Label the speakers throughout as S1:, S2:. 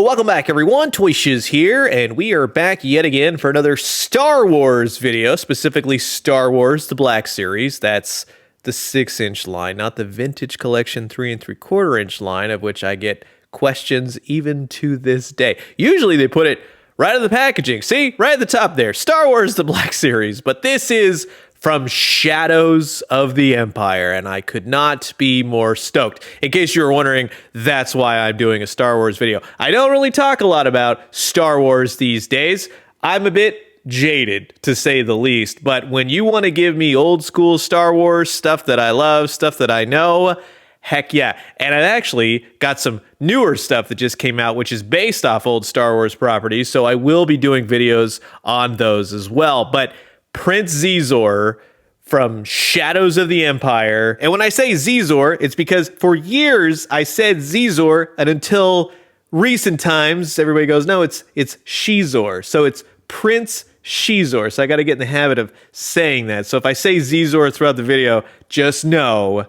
S1: welcome back everyone, Toy Shiz here, and we are back yet again for another Star Wars video, specifically Star Wars, the Black Series. That's the 6-inch line, not the Vintage Collection 3 3/4-inch line, of which I get questions even to this day. Usually they put it right in the packaging, see, right at the top there, Star Wars, the Black Series, but this is from Shadows of the Empire, and I could not be more stoked. In case you were wondering, that's why I'm doing a Star Wars video. I don't really talk a lot about Star Wars these days. I'm a bit jaded, to say the least, but when you want to give me old school Star Wars, stuff that I love, stuff that I know, heck yeah. And I've actually got some newer stuff that just came out, which is based off old Star Wars properties, so I will be doing videos on those as well. But Prince Xizor from Shadows of the Empire. And when I say Xizor, it's because for years I said Xizor, and until recent times, everybody goes, no, it's Xizor. So it's Prince Xizor. So I got to get in the habit of saying that. So if I say Xizor throughout the video, just know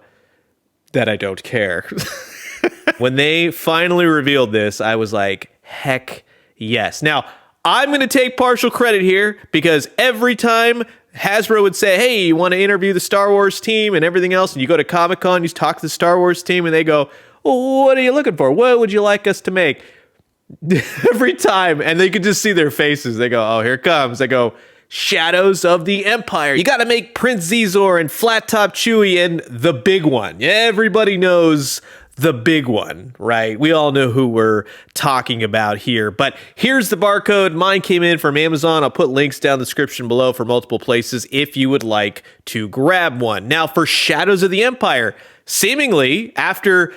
S1: that I don't care. When they finally revealed this, I was like, heck yes. Now, I'm going to take partial credit here because every time Hasbro would say, hey, you want to interview the Star Wars team and everything else, and you go to Comic-Con, you talk to the Star Wars team, and they go, oh, what are you looking for? What would you like us to make? Every time, and they could just see their faces. They go, oh, here it comes. They go, Shadows of the Empire. You got to make Prince Xizor and Flat Top Chewie and the big one. Everybody knows the big one, right? We all know who we're talking about here. But here's the barcode. Mine came in from Amazon. I'll put links down in the description below for multiple places if you would like to grab one. Now, for Shadows of the Empire, seemingly, after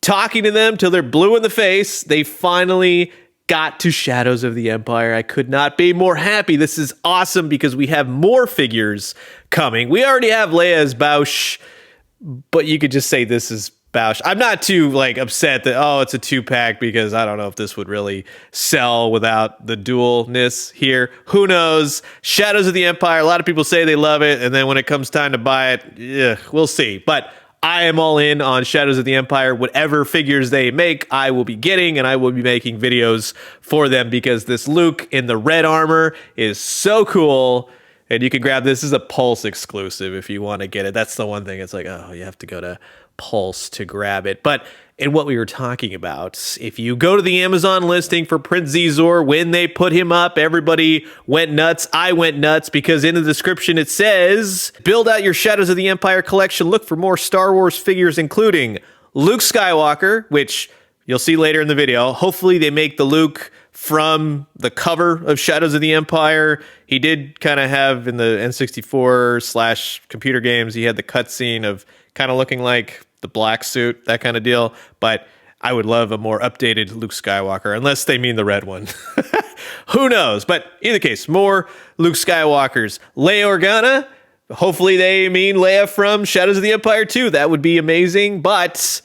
S1: talking to them till they're blue in the face, they finally got to Shadows of the Empire. I could not be more happy. This is awesome because we have more figures coming. We already have Leia's Bausch, but you could just say this is Bausch. I'm not too upset that, oh, it's a 2-pack, because I don't know if this would really sell without the dualness here. Who knows? Shadows of the Empire, a lot of people say they love it, and then when it comes time to buy it, we'll see. But I am all in on Shadows of the Empire. Whatever figures they make, I will be getting, and I will be making videos for them because this Luke in the red armor is so cool. And you can grab this as a Pulse exclusive if you want to get it. That's the one thing. It's like, oh, you have to go to Pulse to grab it. But in what we were talking about, if you go to the Amazon listing for Prince Xizor, when they put him up, everybody went nuts. I went nuts because in the description it says, build out your Shadows of the Empire collection. Look for more Star Wars figures, including Luke Skywalker, which you'll see later in the video. Hopefully they make the Luke from the cover of Shadows of the Empire. He did kind of have in the N64/computer games, he had the cutscene of kind of looking like the black suit, that kind of deal. But I would love a more updated Luke Skywalker, unless they mean the red one. Who knows? But in either case, more Luke Skywalkers. Leia Organa, hopefully they mean Leia from Shadows of the Empire too. That would be amazing. But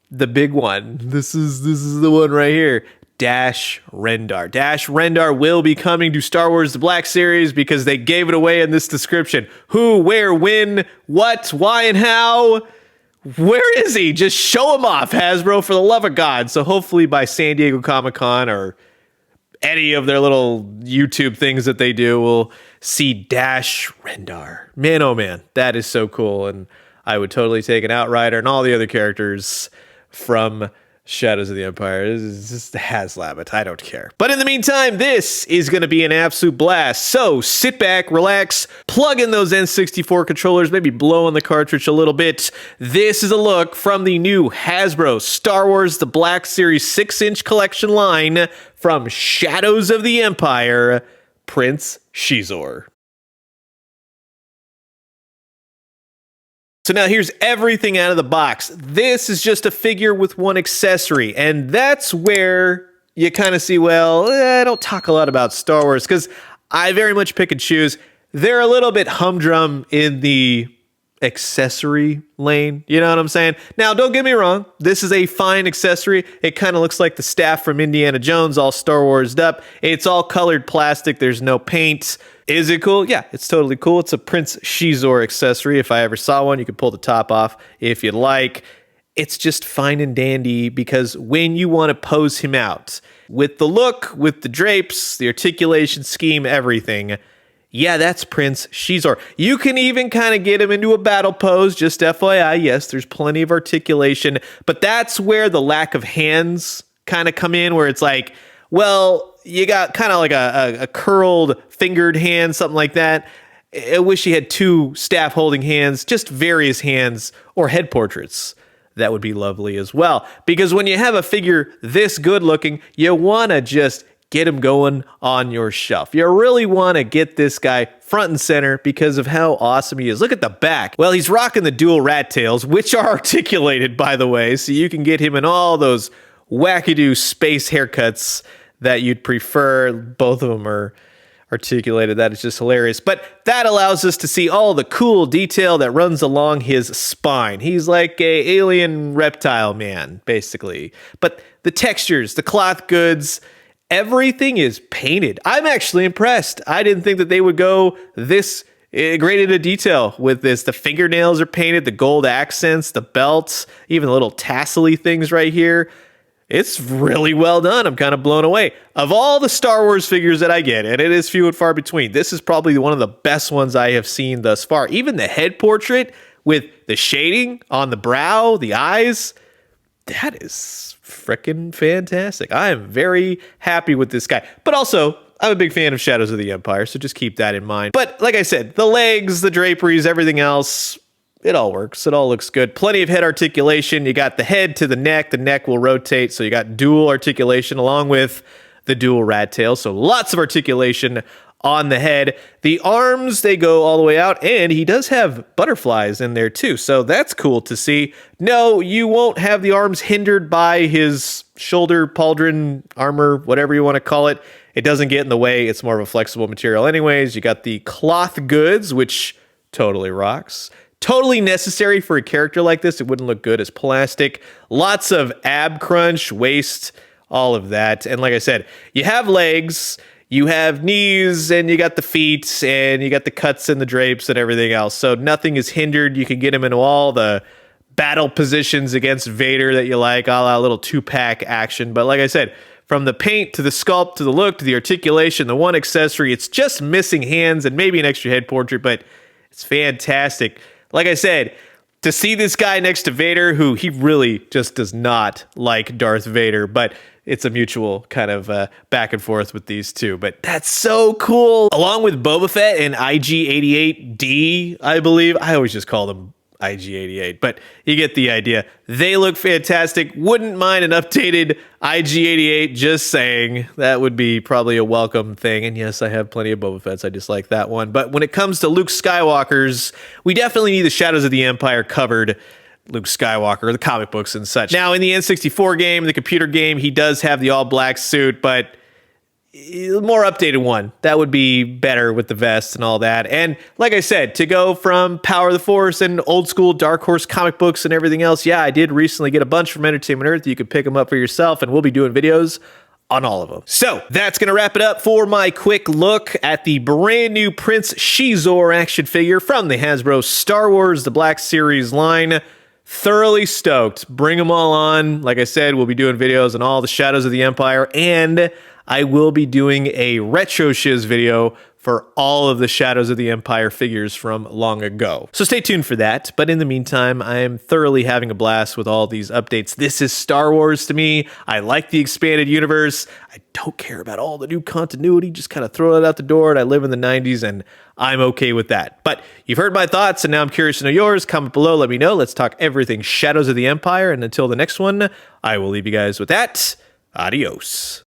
S1: the big one, this is the one right here. Dash Rendar. Dash Rendar will be coming to Star Wars The Black Series because they gave it away in this description. Who, where, when, what, why, and how? Where is he? Just show him off, Hasbro, for the love of God. So hopefully by San Diego Comic-Con or any of their little YouTube things that they do, we'll see Dash Rendar. Man, oh man, that is so cool. And I would totally take an Outrider and all the other characters from Shadows of the Empire. This is just HasLab. I don't care. But in the meantime, this is going to be an absolute blast. So sit back, relax, plug in those N64 controllers, maybe blow on the cartridge a little bit. This is a look from the new Hasbro Star Wars The Black Series 6-inch collection line from Shadows of the Empire, Prince Xizor. So now here's everything out of the box. This is just a figure with one accessory, and that's where you kind of see, well, I don't talk a lot about Star Wars because I very much pick and choose. They're a little bit humdrum in the accessory lane, you know what I'm saying? Now, don't get me wrong, this is a fine accessory. It kind of looks like the staff from Indiana Jones, all Star Wars'd up. It's all colored plastic, there's no paint. Is it cool? Yeah, it's totally cool. It's a Prince Xizor accessory. If I ever saw one, you could pull the top off if you'd like. it's just fine and dandy because when you want to pose him out with the look, with the drapes, the articulation scheme, everything, yeah, that's Prince Xizor. You can even kind of get him into a battle pose, just FYI. Yes, there's plenty of articulation, but that's where the lack of hands kind of come in, where it's like, well, you got kind of like a curled, fingered hand, something like that. I wish you had two staff holding hands, just various hands or head portraits. That would be lovely as well. Because when you have a figure this good looking, you want to just get him going on your shelf. You really want to get this guy front and center because of how awesome he is. Look at the back. Well, he's rocking the dual rat tails, which are articulated, by the way, so you can get him in all those wackadoo space haircuts that you'd prefer. Both of them are articulated. That is just hilarious. But that allows us to see all the cool detail that runs along his spine. He's like a alien reptile man, basically. But the textures, the cloth goods, everything is painted. I'm actually impressed. I didn't think that they would go this great into detail with this. The fingernails are painted, the gold accents, the belts, even the little tassel-y things right here. It's really well done. I'm kind of blown away. Of all the Star Wars figures that I get, and it is few and far between, this is probably one of the best ones I have seen thus far. Even the head portrait with the shading on the brow, the eyes, that is freaking fantastic. I am very happy with this guy. But also, I'm a big fan of Shadows of the Empire, so just keep that in mind. But like I said, the legs, the draperies, everything else, it all works. It all looks good. Plenty of head articulation. You got the head to the neck. The neck will rotate, so you got dual articulation along with the dual rat tail. So lots of articulation on the head. The arms, they go all the way out, and he does have butterflies in there too, so that's cool to see. No, you won't have the arms hindered by his shoulder pauldron armor, whatever you want to call it. It doesn't get in the way. It's more of a flexible material anyways. You got the cloth goods, which totally rocks. Totally necessary for a character like this. It wouldn't look good as plastic. Lots of ab crunch, waist, all of that. And like I said, you have legs, you have knees, and you got the feet, and you got the cuts and the drapes and everything else. So nothing is hindered. You can get him into all the battle positions against Vader that you like, a la little two-pack action. But like I said, from the paint to the sculpt to the look to the articulation, the one accessory, it's just missing hands and maybe an extra head portrait, but it's fantastic. Like I said, to see this guy next to Vader, who he really just does not like Darth Vader, but it's a mutual kind of back and forth with these two. But that's so cool. Along with Boba Fett and IG-88D, I believe. I always just call them IG-88, but you get the idea. They look fantastic. Wouldn't mind an updated IG-88, just saying. That would be probably a welcome thing. And yes, I have plenty of Boba Fett's. I just like that one. But when it comes to Luke Skywalker's, we definitely need the Shadows of the Empire covered Luke Skywalker, the comic books and such. Now, in the N64 game, the computer game, he does have the all-black suit, but more updated one. That would be better with the vest and all that. And like I said, to go from Power of the Force and old school Dark Horse comic books and everything else, yeah, I did recently get a bunch from Entertainment Earth. You can pick them up for yourself, and we'll be doing videos on all of them. So that's going to wrap it up for my quick look at the brand new Prince Xizor action figure from the Hasbro Star Wars The Black Series line. Thoroughly stoked. Bring them all on. Like I said, we'll be doing videos on all the Shadows of the Empire, and I will be doing a retro shiz video for all of the Shadows of the Empire figures from long ago. So stay tuned for that. But in the meantime, I am thoroughly having a blast with all these updates. This is Star Wars to me. I like the expanded universe. I don't care about all the new continuity. Just kind of throw it out the door. And I live in the 90s, and I'm okay with that. But you've heard my thoughts, and now I'm curious to know yours. Comment below. Let me know. Let's talk everything Shadows of the Empire. And until the next one, I will leave you guys with that. Adios.